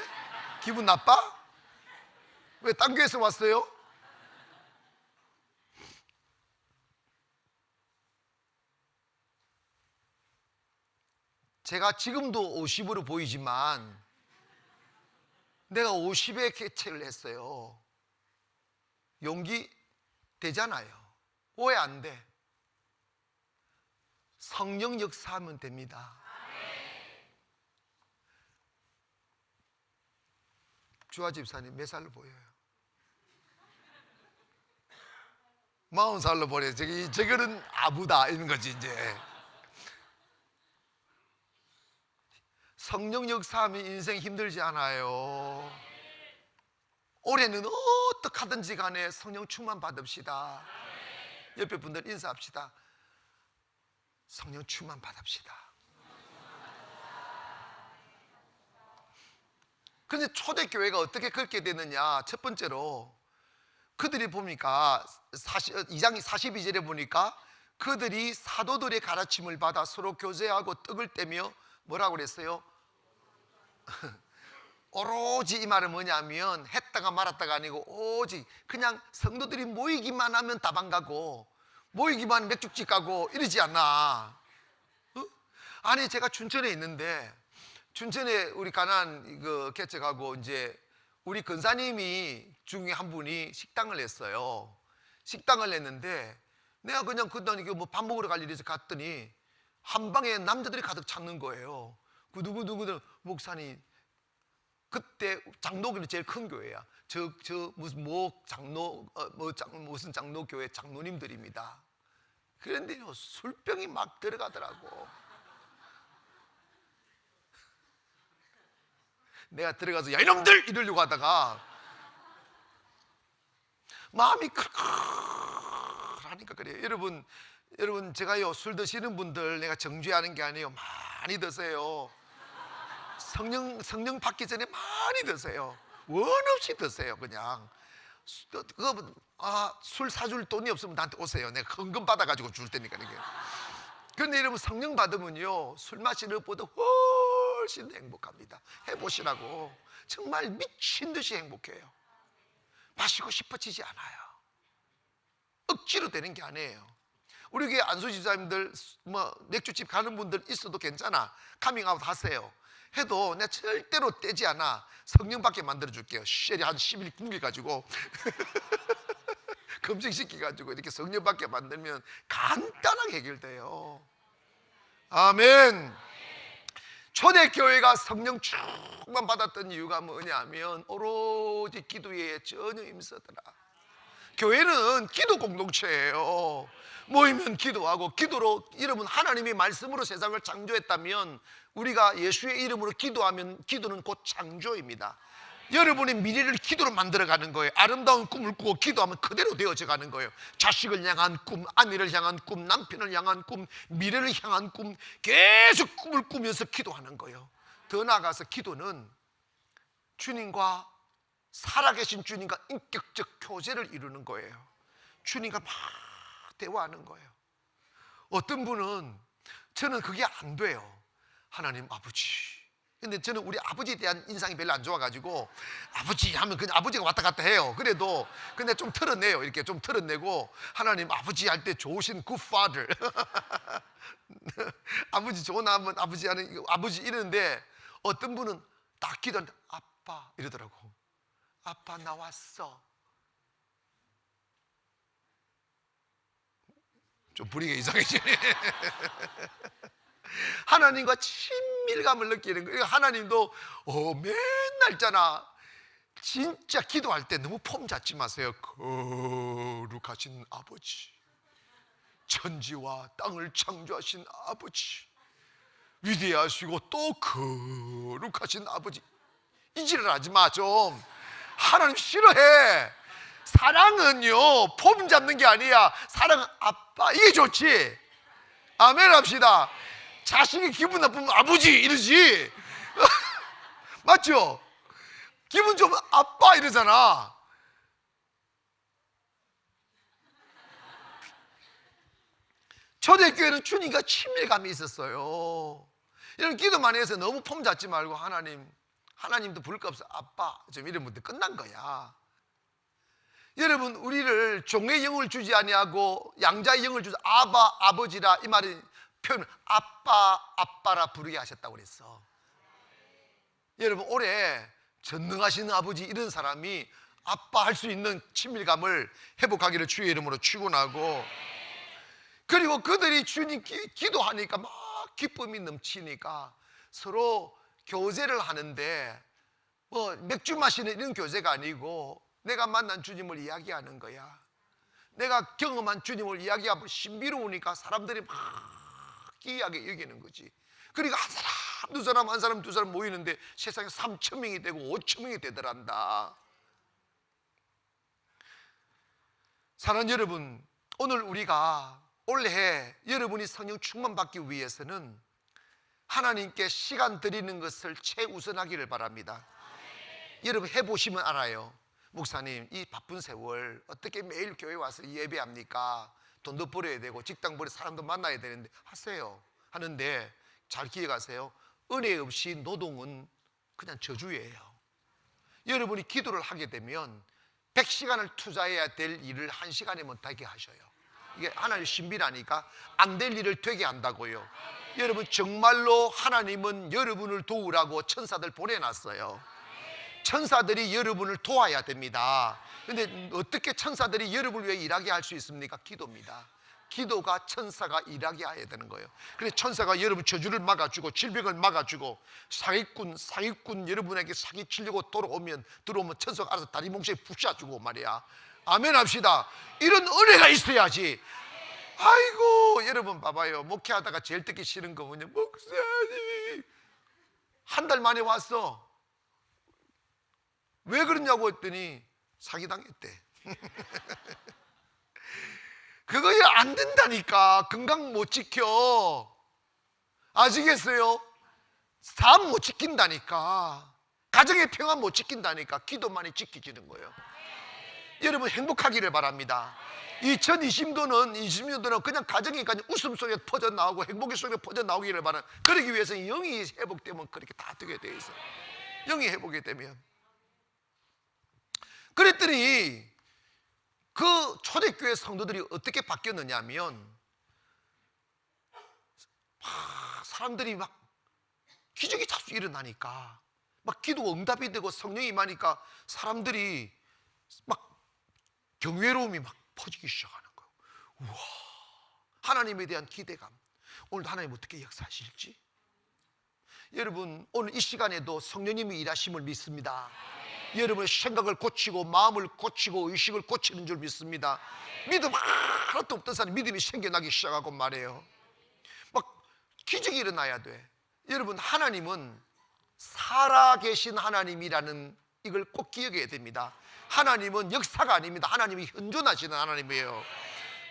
기분 나빠? 왜 딴 교회에서 왔어요? 제가 지금도 50으로 보이지만 내가 50에 개최를 했어요. 용기 되잖아요. 오해 안 돼. 성령 역사하면 됩니다. 주아 집사님 몇 살로 보여요? 40살로 보여요. 저거는 아부다 이런 거지 이제. 성령 역사하면 인생 힘들지 않아요. 올해는 어떻게 하든지 간에 성령 충만 받읍시다. 옆에 분들 인사합시다. 성령 충만 받읍시다. 그런데 초대교회가 어떻게 그렇게 되느냐. 첫 번째로 그들이 보니까 2장 42절에 보니까 그들이 사도들의 가르침을 받아 서로 교제하고 떡을 떼며 뭐라고 그랬어요? 오로지 이 말은 뭐냐면 했다가 말았다가 아니고 오직 그냥 성도들이 모이기만 하면 다방 가고 모이기만 하면 맥주집 가고 이러지 않나. 아니 제가 춘천에 있는데 춘천에 우리 가난 개척하고 이제 우리 근사님이 중에 한 분이 식당을 했어요. 식당을 했는데 내가 그냥 뭐 밥 먹으러 갈 일이 있어서 갔더니 한 방에 남자들이 가득 찼는 거예요. 그 누구 목사님 그때 장로교는 제일 큰 교회야. 무슨 무슨 장로 교회 장로님들입니다. 그런데요 술병이 막 들어가더라고. 내가 들어가서 야 이놈들 이러려고 하다가 마음이 클클하니까 그래요. 여러분 제가요 술 드시는 분들 내가 정죄하는 게 아니에요. 많이 드세요. 성령 받기 전에 많이 드세요. 원 없이 드세요. 그냥 술 사줄 돈이 없으면 나한테 오세요. 내가 헌금 받아가지고 줄 테니까. 그런데 여러분 성령 받으면요 술 마시는 것보다 훨씬 행복합니다. 해보시라고. 정말 미친 듯이 행복해요. 마시고 싶어지지 않아요. 억지로 되는 게 아니에요. 우리 교회 안수 집사님들 뭐 맥주집 가는 분들 있어도 괜찮아. 카밍아웃 하세요. 해도 내가 절대로 떼지 않아. 성령 받게 만들어 줄게요. 쉘이 한 10일 굶겨가지고 검증시켜가지고 이렇게 성령 받게 만들면 간단하게 해결돼요. 아멘. 초대교회가 성령 충만 받았던 이유가 뭐냐면 오로지 기도에 전혀 힘쓰더라. 교회는 기도 공동체예요. 모이면 기도하고 기도로 여러분 하나님의 말씀으로 세상을 창조했다면 우리가 예수의 이름으로 기도하면 기도는 곧 창조입니다. 여러분의 미래를 기도로 만들어가는 거예요. 아름다운 꿈을 꾸고 기도하면 그대로 되어져 가는 거예요. 자식을 향한 꿈, 아내를 향한 꿈, 남편을 향한 꿈, 미래를 향한 꿈, 계속 꿈을 꾸면서 기도하는 거예요. 더 나아가서 기도는 주님과 살아계신 주님과 인격적 교제를 이루는 거예요. 주님과 막 대화하는 거예요. 어떤 분은 저는 그게 안 돼요. 하나님 아버지 근데 저는 우리 아버지에 대한 인상이 별로 안 좋아가지고 아버지 하면 그냥 아버지가 왔다 갔다 해요. 그래도 근데 좀 털어내요. 이렇게 좀 털어내고 하나님 아버지 할 때 좋으신 good father 아버지 좋은 하면 아버지 하는 아버지 이러는데 어떤 분은 딱 기도하는데 아빠 이러더라고. 아빠 나왔어. 좀 분위기가 이상해지네. 하나님과 친밀감을 느끼는 거예요. 하나님도 맨날 있잖아. 진짜 기도할 때 너무 폼 잡지 마세요. 거룩하신 아버지, 천지와 땅을 창조하신 아버지, 위대하시고 또 거룩하신 아버지. 이질을 하지 마 좀. 하나님 싫어해. 사랑은요 폼 잡는 게 아니야. 사랑은 아빠 이게 좋지. 아멘 합시다. 자식이 기분 나쁘면 아버지 이러지. 맞죠? 기분 좋으면 아빠 이러잖아. 초대교회는 주님과 친밀감이 있었어요. 이런 기도 많이 해서 너무 폼 잡지 말고 하나님도 부를 거 없어. 아빠 좀 이러면 끝난 거야. 여러분 우리를 종의 영을 주지 아니하고 양자의 영을 주지 아바 아버지라 이 말은 표현 아빠라 부르게 하셨다고 그랬어. 여러분 올해 전능하신 아버지 이런 사람이 아빠 할 수 있는 친밀감을 회복하기를 주의 이름으로 축원하고, 그리고 그들이 주님 기도하니까 막 기쁨이 넘치니까 서로 교제를 하는데 뭐 맥주 마시는 이런 교제가 아니고 내가 만난 주님을 이야기하는 거야. 내가 경험한 주님을 이야기하고 신비로우니까 사람들이 막 기이하게 여기는 거지. 그러니까 한 사람, 두 사람, 한 사람, 두 사람 모이는데 세상에 3,000명이 되고 5,000명이 되더란다. 사랑하는 여러분, 오늘 우리가 올해 여러분이 성령 충만받기 위해서는 하나님께 시간 드리는 것을 최우선하기를 바랍니다. 여러분 해보시면 알아요. 목사님 이 바쁜 세월 어떻게 매일 교회 와서 예배합니까? 돈도 벌어야 되고 직장 벌여 사람도 만나야 되는데 하세요. 하는데 잘 기억하세요. 은혜 없이 노동은 그냥 저주예요. 여러분이 기도를 하게 되면 100시간을 투자해야 될 일을 1시간에 못하게 하셔요. 이게 하나님 신비라니까. 안 될 일을 되게 한다고요. 여러분 정말로 하나님은 여러분을 도우라고 천사들 보내놨어요. 천사들이 여러분을 도와야 됩니다. 근데 어떻게 천사들이 여러분을 위해 일하게 할 수 있습니까? 기도입니다. 기도가 천사가 일하게 해야 되는 거예요. 그래서 천사가 여러분 저주를 막아주고 질병을 막아주고 사기꾼 여러분에게 사기치려고 들어오면 천사가 알아서 다리 몽둥이에 부셔주고 말이야. 아멘 합시다. 이런 은혜가 있어야지. 아이고 여러분 봐봐요. 목회하다가 제일 듣기 싫은 거 뭐냐, 목사님 한 달 만에 왔어. 왜 그러냐고 했더니 사기당했대. 그거 안 된다니까. 건강 못 지켜. 아시겠어요? 삶 못 지킨다니까. 가정의 평안 못 지킨다니까. 기도만이 지켜지는 거예요. 여러분 행복하기를 바랍니다. 2020년도는 그냥 가정이 웃음 속에 퍼져나오고 행복 속에 퍼져나오기를 바랍니다. 그러기 위해서 영이 회복되면 그렇게 다 되게 돼 있어요. 영이 회복이 되면. 그랬더니 그 초대교회 성도들이 어떻게 바뀌었느냐 하면 사람들이 막 기적이 자주 일어나니까 막 기도가 응답이 되고 성령이 임하니까 사람들이 막 경외로움이 막 퍼지기 시작하는 거예요. 우와, 하나님에 대한 기대감. 오늘도 하나님 어떻게 역사하실지. 여러분 오늘 이 시간에도 성령님이 일하심을 믿습니다. 여러분의 생각을 고치고 마음을 고치고 의식을 고치는 줄 믿습니다. 믿음 하나도 없던 사람이 믿음이 생겨나기 시작하고 말해요. 막 기적이 일어나야 돼. 여러분 하나님은 살아계신 하나님이라는 이걸 꼭 기억해야 됩니다. 하나님은 역사가 아닙니다. 하나님이 현존하시는 하나님이에요.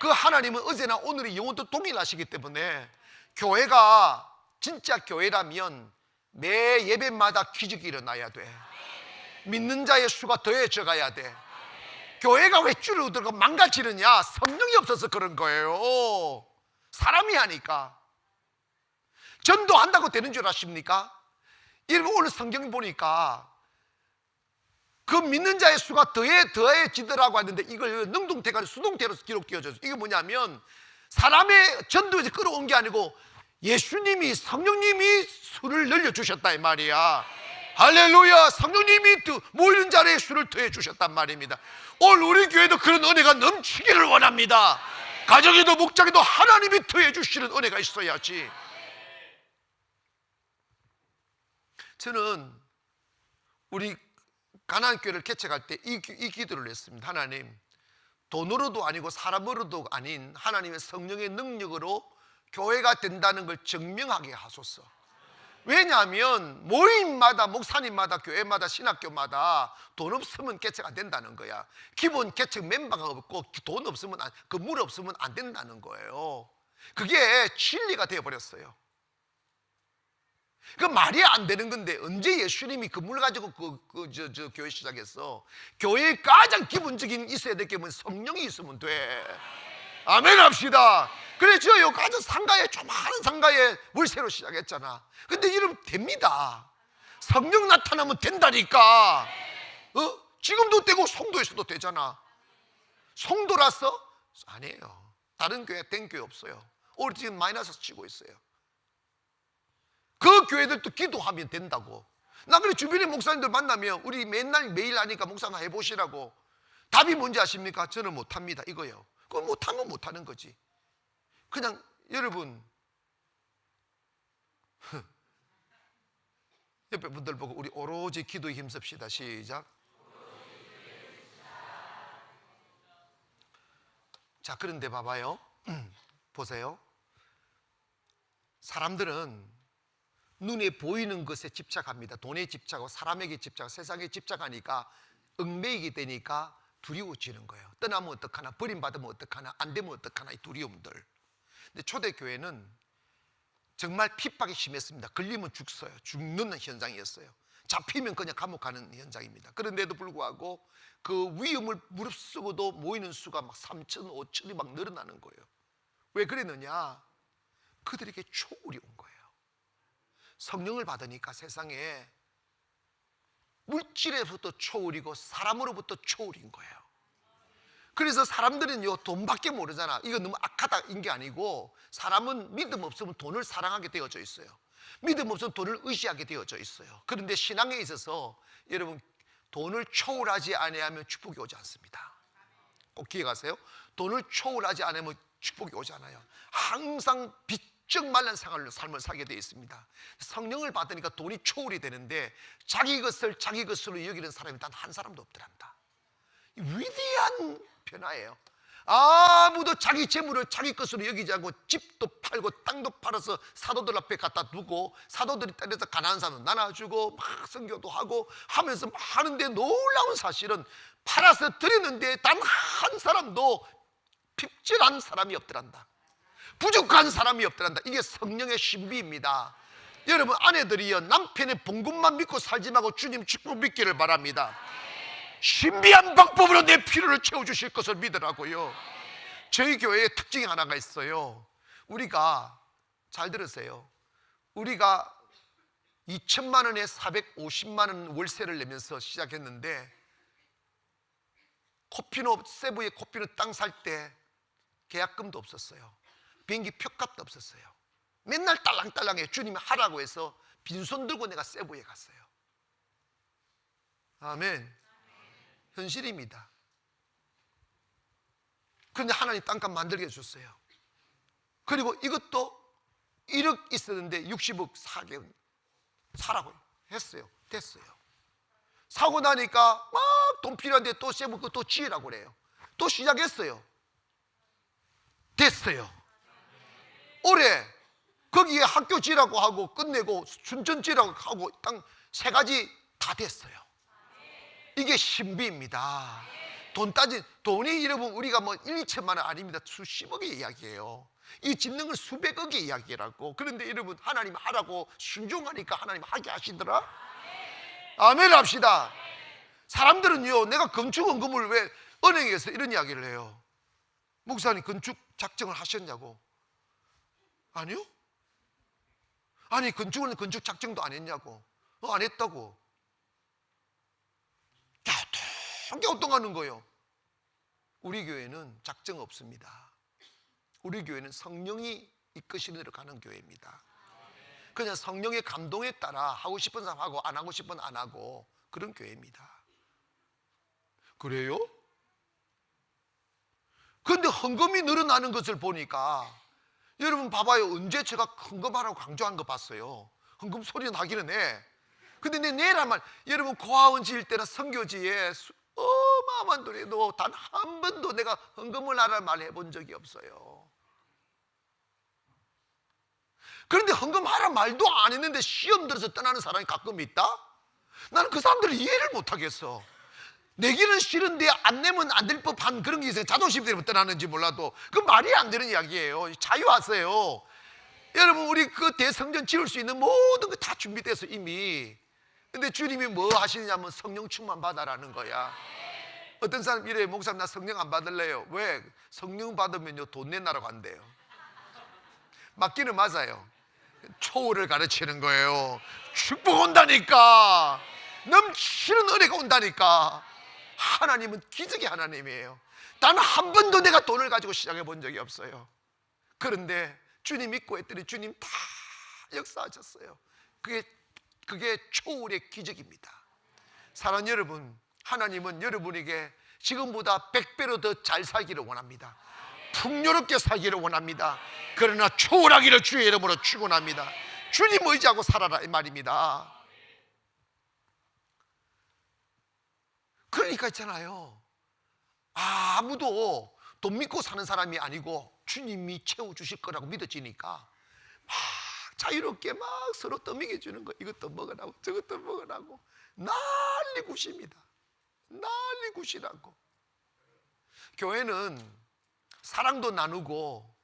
그 하나님은 어제나 오늘이 영원토록 동일하시기 때문에 교회가 진짜 교회라면 매 예배마다 기적이 일어나야 돼. 믿는 자의 수가 더해져 가야 돼. 교회가 왜 줄어들고 망가지느냐? 성령이 없어서 그런 거예요. 사람이 하니까. 전도한다고 되는 줄 아십니까? 여러분 오늘 성경 보니까 그 믿는 자의 수가 더해지더라고 하는데 이걸 능동태가 수동태로 기록되어져요. 이게 뭐냐면 사람의 전도에서 끌어온 게 아니고 예수님이 성령님이 수를 늘려주셨다 이 말이야. 할렐루야. 성령님이 모이는 자리에 수를 더해 주셨단 말입니다. 오늘 우리 교회도 그런 은혜가 넘치기를 원합니다. 가정에도 목장에도 하나님이 더해 주시는 은혜가 있어야지. 저는 우리 가나안교회를 개척할 때 이 기도를 했습니다. 하나님, 돈으로도 아니고 사람으로도 아닌 하나님의 성령의 능력으로 교회가 된다는 걸 증명하게 하소서. 왜냐하면 모임마다 목사님마다 교회마다 신학교마다 돈 없으면 개척 안 된다는 거야. 기본 개척 멤버가 없고 돈 없으면 건물 없으면 안 된다는 거예요. 그게 진리가 되어버렸어요. 그 말이 안 되는 건데 언제 예수님이 건물 가지고 교회 시작했어? 교회의 가장 기본적인 있어야 될 게 뭐냐? 성령이 있으면 돼. 아멘 합시다. 그래서 요 가정 상가에 조그마한 상가에 월세로 시작했잖아. 근데 이러면 됩니다. 성령 나타나면 된다니까. 지금도 되고 송도에서도 되잖아. 송도라서? 아니에요. 다른 교회 된 교회 없어요. 우리 지금 마이너스 치고 있어요. 그 교회들도 기도하면 된다고. 나 그래 주변의 목사님들 만나면 우리 맨날 매일 하니까 목사님 해보시라고. 답이 뭔지 아십니까? 저는 못합니다 이거요. 그걸 못하면 못하는 거지. 그냥 여러분 옆에 분들 보고 우리 오로지 기도에 힘씁시다. 시작. 자, 그런데 봐봐요. 보세요. 사람들은 눈에 보이는 것에 집착합니다. 돈에 집착하고 사람에게 집착하고 세상에 집착하니까 얽매이게 되니까 두려워지는 거예요. 떠나면 어떡하나, 버림받으면 어떡하나, 안 되면 어떡하나, 이 두려움들. 근데 초대교회는 정말 핍박이 심했습니다. 걸리면 죽는 현장이었어요. 잡히면 그냥 감옥 가는 현장입니다. 그런데도 불구하고 그 위험을 무릅쓰고도 모이는 수가 막 3천, 5천이 막 늘어나는 거예요. 왜 그랬느냐? 그들에게 초월이 온 거예요. 성령을 받으니까 세상에 물질에서부터 초월이고 사람으로부터 초월인 거예요. 그래서 사람들은요 돈밖에 모르잖아. 이거 너무 악하다인 게 아니고 사람은 믿음 없으면 돈을 사랑하게 되어져 있어요. 믿음 없으면 돈을 의지하게 되어져 있어요. 그런데 신앙에 있어서 여러분 돈을 초월하지 아니하면 축복이 오지 않습니다. 꼭 기억하세요. 돈을 초월하지 않으면 축복이 오지 않아요. 항상 빚적 말란 삶을 살게 되어 있습니다. 성령을 받으니까 돈이 초월이 되는데 자기 것을 자기 것으로 여기는 사람이 단 한 사람도 없더란다. 위대한 변화예요. 아무도 자기 재물을 자기 것으로 여기지 않고 집도 팔고 땅도 팔아서 사도들 앞에 갖다 두고 사도들이 때려서 가난한 사람 나눠주고 막 선교도 하고 하면서 하는데 놀라운 사실은 팔아서 드리는데 단 한 사람도 핍절한 사람이 없더란다. 부족한 사람이 없더란다. 이게 성령의 신비입니다. 여러분 아내들이요 남편의 봉급만 믿고 살지 말고 주님 축복 믿기를 바랍니다. 신비한 방법으로 내 필요를 채워주실 것을 믿으라고요. 저희 교회에 특징이 하나가 있어요. 우리가 잘 들으세요. 우리가 2천만 원에 450만 원 월세를 내면서 시작했는데 코피노 세부의 코피노 땅 살 때 계약금도 없었어요. 비행기 표값도 없었어요. 맨날 딸랑딸랑해. 주님이 하라고 해서 빈손 들고 내가 세부에 갔어요. 아멘. 현실입니다. 그런데 하나님 땅값 만들게 해줬어요. 그리고 이것도 1억 있었는데 60억 사게 사라고 했어요. 됐어요. 사고 나니까 막 돈 필요한데 또 세부 또 지으라고 그래요. 또 시작했어요. 됐어요. 올해 거기에 학교 지으라고 하고 끝내고 순천 지으라고 하고 땅 3가지 다 됐어요. 이게 신비입니다. 돈이 여러분 우리가 뭐 1, 2천만 원 아닙니다. 수십억의 이야기예요. 이 짓는 건 수백억의 이야기라고. 그런데 여러분 하나님 하라고 순종하니까 하나님 하게 하시더라. 아멘 합시다. 사람들은요 내가 건축원금을 왜 은행에서 이런 이야기를 해요. 목사님 건축 작정을 하셨냐고. 아니요. 아니 건축은 건축 작정도 안 했냐고. 안 했다고. 갸우뚱하는 거예요. 우리 교회는 작정 없습니다. 우리 교회는 성령이 이끄시는 대로 가는 교회입니다. 그냥 성령의 감동에 따라 하고 싶은 사람 하고 안 하고 싶은 안 하고 그런 교회입니다. 그래요? 그런데 헌금이 늘어나는 것을 보니까 여러분 봐봐요. 언제 제가 헌금하라고 강조한 거 봤어요? 헌금 소리 나기는 해. 근데 내일 한 말, 여러분 고아원 지을 때나 선교지에 어마어마한 돈에도 단 한 번도 내가 헌금을 하라는 말 해본 적이 없어요. 그런데 헌금하라 말도 안 했는데 시험 들어서 떠나는 사람이 가끔 있다? 나는 그 사람들을 이해를 못 하겠어. 내기는 싫은데 안 내면 안 될 법한 그런 게 있어요. 자존심 때문에 떠나는지 몰라도 그 말이 안 되는 이야기예요. 자유하세요. 여러분 우리 그 대성전 지을 수 있는 모든 거 다 준비돼서 이미. 근데 주님이 뭐 하시느냐면 성령 충만 받아라는 거야. 어떤 사람 이래요. 목사님 나 성령 안 받을래요. 왜? 성령 받으면요 돈 내놔라고 한대요. 맞기는 맞아요. 초월을 가르치는 거예요. 축복 온다니까. 넘치는 은혜가 온다니까. 하나님은 기적의 하나님이에요. 단 한 번도 내가 돈을 가지고 시작해 본 적이 없어요. 그런데 주님 믿고 했더니 주님 다 역사하셨어요. 그게 초월의 기적입니다. 사랑하는 여러분, 하나님은 여러분에게 지금보다 100배로 더 잘 살기를 원합니다. 풍요롭게 살기를 원합니다. 그러나 초월하기를 주의 이름으로 축원합니다. 주님 의지하고 살아라 이 말입니다. 그러니까 있잖아요. 아무도 돈 믿고 사는 사람이 아니고 주님이 채워주실 거라고 믿어지니까 막 자유롭게 막 서로 떠먹여 주는 거. 이것도 먹으라고 저것도 먹으라고 난리 굿입니다. 난리 굿이라고. 교회는 사랑도 나누고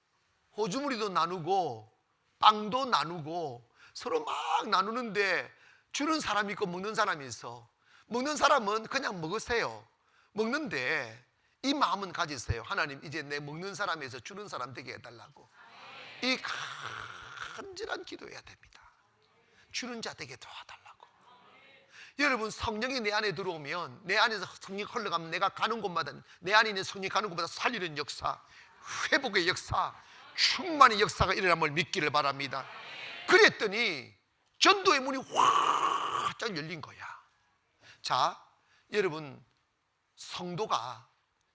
호주머니도 나누고 빵도 나누고 서로 막 나누는데 주는 사람이 있고 먹는 사람이 있어. 먹는 사람은 그냥 먹으세요. 먹는데 이 마음은 가지세요. 하나님 이제 내 먹는 사람에서 주는 사람 되게 해달라고. 이 간절한 기도해야 됩니다. 주는 자 되게 도와달라고. 여러분 성령이 내 안에 들어오면 내 안에서 성령이 흘러가면 내가 가는 곳마다 내 안에 있는 성령이 가는 곳마다 살리는 역사, 회복의 역사, 충만의 역사가 일어남을 믿기를 바랍니다. 그랬더니 전도의 문이 활짝 열린 거야. 자, 여러분 성도가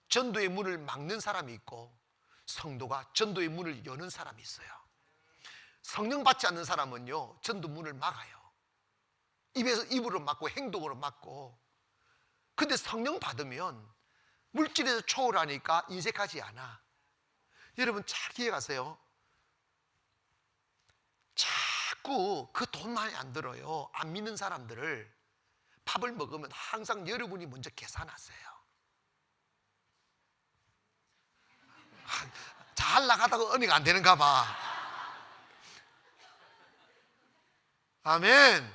전도의 문을 막는 사람이 있고 성도가 전도의 문을 여는 사람이 있어요. 성령 받지 않는 사람은요 전도 문을 막아요. 입으로 막고 행동으로 막고. 근데 성령 받으면 물질에서 초월하니까 인색하지 않아. 여러분 잘 기억하세요. 자꾸 그 돈 많이 안 들어요. 안 믿는 사람들을 밥을 먹으면 항상 여러분이 먼저 계산하세요. 잘 나가다가 은혜가 안 되는가 봐. 아멘.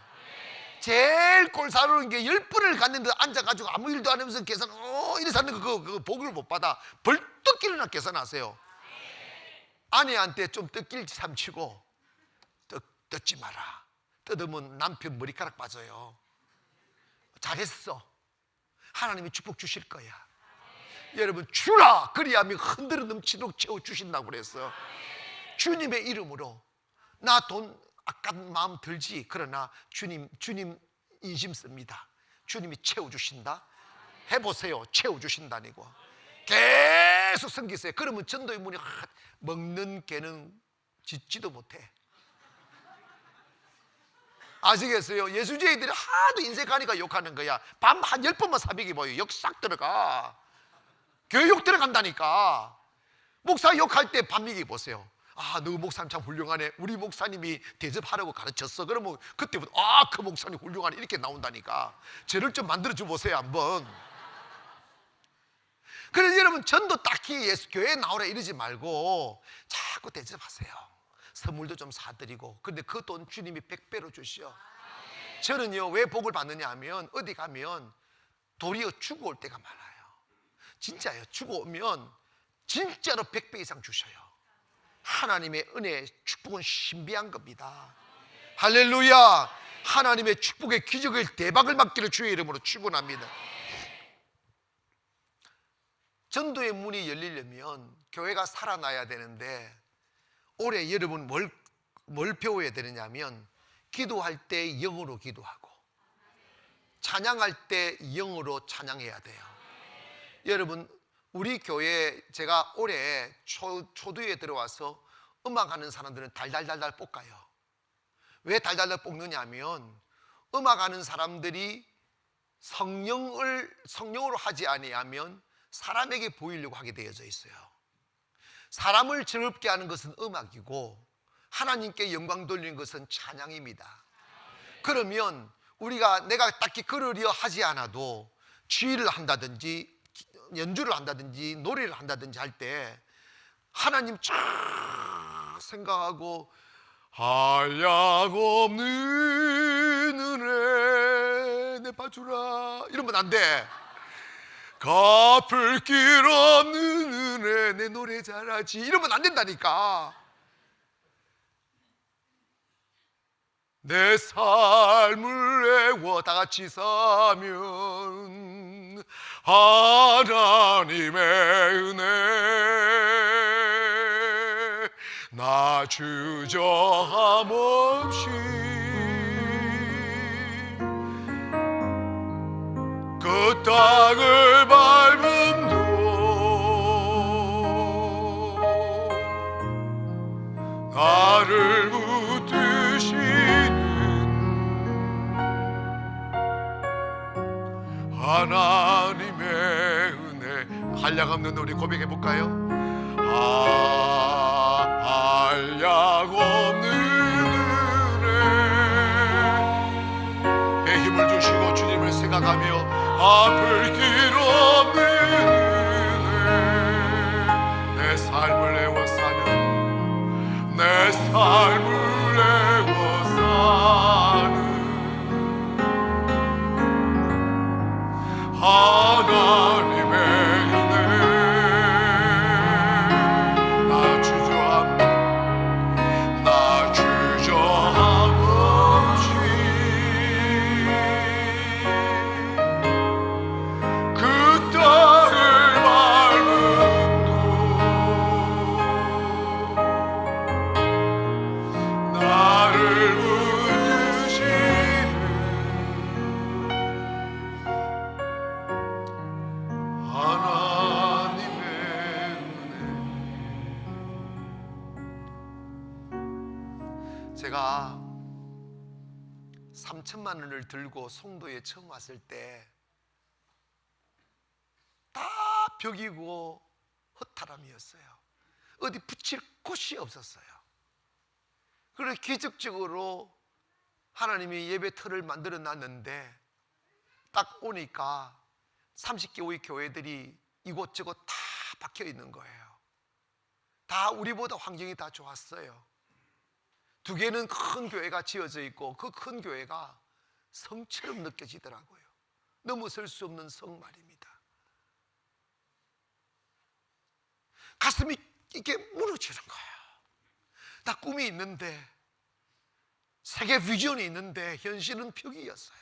제일 꼴사로운 게 10분을 갔는데 앉아가지고 아무 일도 안 하면서 계산 이래 사는 거 복을 못 받아. 벌떡 일어나 계산하세요. 아내한테 좀 뜯길 삼치고 뜯지 마라. 뜯으면 남편 머리카락 빠져요. 잘했어. 하나님이 축복 주실 거야. 여러분 주라. 그리하면 흔들어 넘치도록 채워주신다고 그랬어. 주님의 이름으로. 나 돈 아까운 마음 들지. 그러나 주님 인심 씁니다. 주님이 채워주신다. 해보세요. 채워주신다니고. 계속 섬기세요. 그러면 전도의 문이 먹는 개는 짖지도 못해. 아시겠어요? 예수제이들이 하도 인색하니까 욕하는 거야. 밤 한 10번만 사백이 보여. 욕 싹 들어가. 교회 욕 들어간다니까. 목사 욕할 때 밤미기 보세요. 너 목사님 참 훌륭하네. 우리 목사님이 대접하라고 가르쳤어. 그러면 그때부터 그 목사님 훌륭하네 이렇게 나온다니까. 저를 좀 만들어줘 보세요 한번. 그래서 여러분 전도 딱히 교회에 나오라 이러지 말고 자꾸 대접하세요. 선물도 좀 사드리고. 근데 그 돈 주님이 100배로 주시오. 저는요 왜 복을 받느냐 하면 어디 가면 도리어 주고 올 때가 많아요. 진짜요. 주고 오면 진짜로 100배 이상 주셔요. 하나님의 은혜 축복은 신비한 겁니다. 할렐루야. 하나님의 축복의 기적의 대박을 맞기를 주의 이름으로 축원합니다. 전도의 문이 열리려면 교회가 살아나야 되는데, 올해 여러분 뭘 배워야 되느냐면, 기도할 때 영으로 기도하고 찬양할 때 영으로 찬양해야 돼요. 여러분, 우리 교회 제가 올해 초두에 들어와서 음악하는 사람들은 달달달달 볶아요. 왜 달달달 볶느냐 하면, 음악하는 사람들이 성령으로 하지 아니하면 사람에게 보이려고 하게 되어져 있어요. 사람을 즐겁게 하는 것은 음악이고 하나님께 영광 돌리는 것은 찬양입니다. 그러면 내가 딱히 그러려 하지 않아도 지휘를 한다든지 연주를 한다든지 노래를 한다든지 할 때 하나님 쫙 생각하고, 한량 없는 은혜 내 봐주라 이러면 안 돼. 갚을 길 없는 은혜 내 노래 잘하지 이러면 안 된다니까. 내 삶을 애워 다 같이 사면 하나님의 은혜 나 주저함 없이 그 땅을 밟음도 나를 붙드시는 하나님의 은혜. 한량 없는 우리 고백해 볼까요? 한량 없는 은혜 배 힘을 주시고 주님을 생각하며 갚을 길 없는 은혜 내 삶을 애워 사는 내 삶을 애워 사는 하나님의 은혜 나 주저함 없이 그 땅을 밟음도 나를 붙드시는 하나님의 은혜. 제가 3천만 원을 들고 송도에 처음 왔을 때 다 벽이고 헛타람이었어요. 어디 붙일 곳이 없었어요. 그래서 기적적으로 하나님이 예배터를 만들어 놨는데 딱 오니까 30개의 교회들이 이곳저곳 다 박혀 있는 거예요. 다 우리보다 환경이 다 좋았어요. 2개는 큰 교회가 지어져 있고 그 큰 교회가 성처럼 느껴지더라고요. 넘어설 수 없는 성 말입니다. 가슴이 이렇게 무너지는 거예요. 나 꿈이 있는데, 세계 비전이 있는데 현실은 벽이었어요.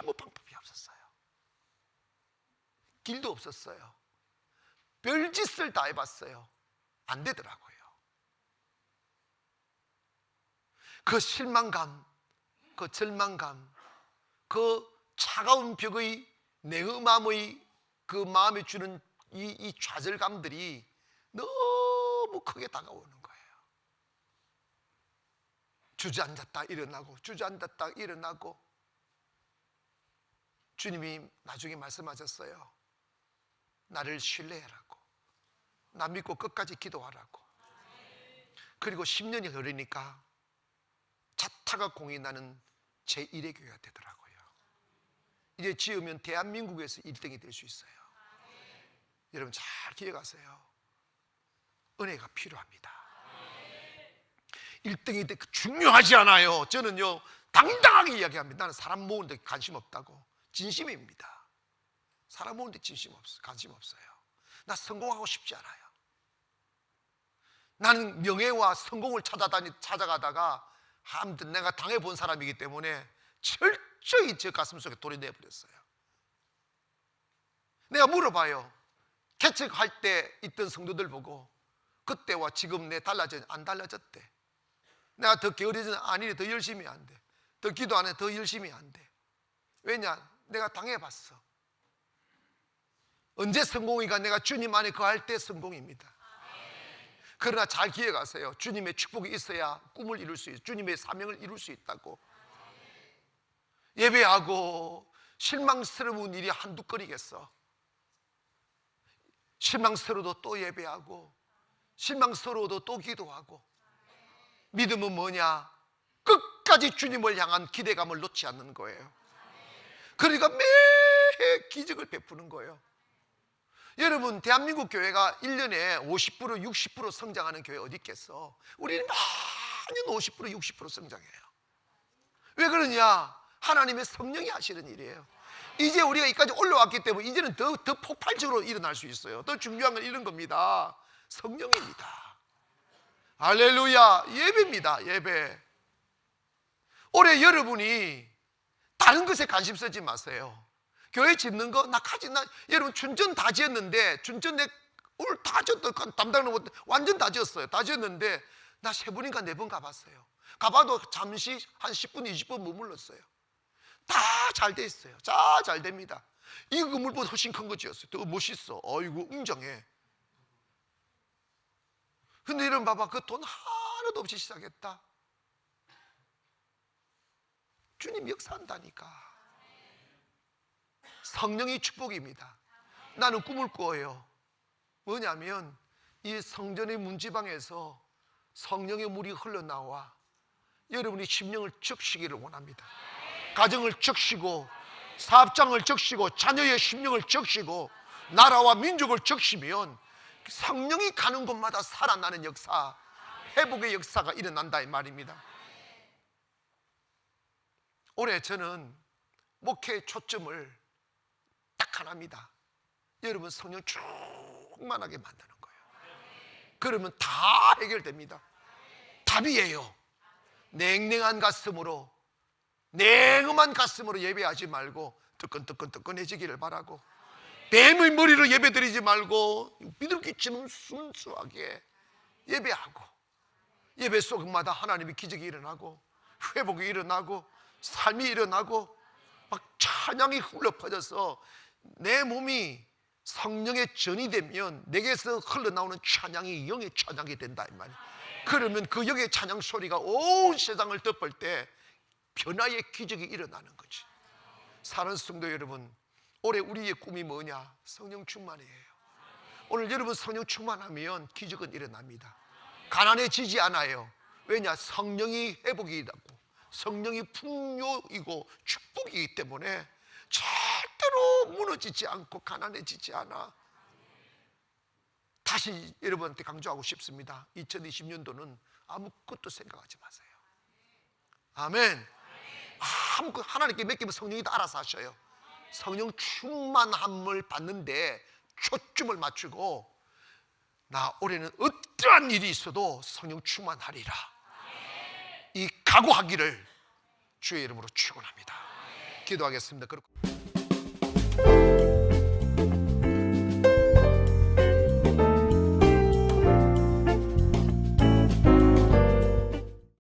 아무 방법이 없었어요. 길도 없었어요. 별짓을 다 해봤어요. 안 되더라고요. 그 실망감, 그 절망감, 그 차가운 벽의 내 마음의 그 마음에 주는 이 좌절감들이 너무 크게 다가오는 거예요. 주저앉았다 일어나고 주저앉았다 일어나고. 주님이 나중에 말씀하셨어요. 나를 신뢰하라고, 나 믿고 끝까지 기도하라고. 그리고 10년이 흐르니까 자타가 공이 나는 제1의 교회가 되더라고요. 이제 지으면 대한민국에서 1등이 될 수 있어요. 여러분 잘 기억하세요. 은혜가 필요합니다. 1등이 중요하지 않아요. 저는요 당당하게 이야기합니다. 나는 사람 모으는 데 관심 없다고. 진심입니다. 사람 모으는 데 관심 없어요. 나 성공하고 싶지 않아요. 나는 명예와 성공을 찾아가다가 아무튼 내가 당해본 사람이기 때문에 철저히 제 가슴속에 돌이 내버렸어요. 내가 물어봐요. 개척할 때 있던 성도들 보고 그때와 지금 내 달라졌 안 달라졌대. 내가 더 게으르지는 아니래. 더 열심히 안 돼. 더 기도 안 해. 더 열심히 안 돼. 왜냐? 내가 당해봤어. 언제 성공이가? 내가 주님 안에 거할 때 성공입니다. 그러나 잘 기억하세요. 주님의 축복이 있어야 꿈을 이룰 수 있어요. 주님의 사명을 이룰 수 있다고. 예배하고 실망스러운 일이 한두 건이겠어. 실망스러워도 또 예배하고 실망스러워도 또 기도하고. 믿음은 뭐냐? 끝까지 주님을 향한 기대감을 놓지 않는 거예요. 그러니까 매해 기적을 베푸는 거예요. 여러분, 대한민국 교회가 1년에 50% 60% 성장하는 교회 어디 있겠어? 우리는 매년 50% 60% 성장해요. 왜 그러냐? 하나님의 성령이 하시는 일이에요. 이제 우리가 여기까지 올라왔기 때문에 이제는 더 폭발적으로 일어날 수 있어요. 더 중요한 건 이런 겁니다. 성령입니다. 할렐루야. 예배입니다. 예배. 올해 여러분이 다른 것에 관심 쓰지 마세요. 교회 짓는 거 여러분 춘전 다 지었는데, 춘전 내 오늘 다 지었던 담당하는 것 완전 다 지었어요. 다 지었는데 나 3번인가 4번 가봤어요. 가봐도 잠시 한 10분 20분 머물렀어요. 다 잘 돼 있어요. 다 잘 됩니다. 이 건물보다 훨씬 큰 거 지었어요. 더 멋있어. 어이구 웅장해. 근데 이런 봐봐, 그 돈 하나도 없이 시작했다. 주님 역사한다니까. 성령이 축복입니다. 나는 꿈을 꾸어요. 뭐냐면 이 성전의 문지방에서 성령의 물이 흘러나와 여러분이 심령을 적시기를 원합니다. 가정을 적시고 사업장을 적시고 자녀의 심령을 적시고 나라와 민족을 적시면 성령이 가는 곳마다 살아나는 역사, 회복의 역사가 일어난다 이 말입니다. 올해 저는 목회의 초점을 딱 하나입니다. 여러분 성령 충만하게 만드는 거예요. 그러면 다 해결됩니다. 답이에요. 냉랭한 가슴으로, 냉엄한 가슴으로 예배하지 말고 뜨끈뜨끈해지기를 바라고, 뱀의 머리로 예배드리지 말고 믿음 끼치는 순수하게 예배하고, 예배 속마다 하나님의 기적이 일어나고 회복이 일어나고 삶이 일어나고 막 찬양이 흘러 퍼져서 내 몸이 성령의 전이 되면 내게서 흘러나오는 찬양이 영의 찬양이 된다 이 말이에요. 그러면 그 영의 찬양 소리가 온 세상을 덮을 때 변화의 기적이 일어나는 거지. 사랑하는 성도 여러분, 올해 우리의 꿈이 뭐냐? 성령 충만이에요. 오늘 여러분 성령 충만하면 기적은 일어납니다. 가난해지지 않아요. 왜냐? 성령이 회복이라고, 성령이 풍요이고 축복이기 때문에 절대로 무너지지 않고 가난해지지 않아. 다시 여러분한테 강조하고 싶습니다. 2020년도는 아무것도 생각하지 마세요. 아멘. 아무것도 하나님께 맡기면 성령이 다 알아서 하셔요. 성령 충만함을 받는데 초점을 맞추고, 나 올해는 어떠한 일이 있어도 성령 충만하리라, 이 각오하기를 주의 이름으로 축원합니다. 기도하겠습니다.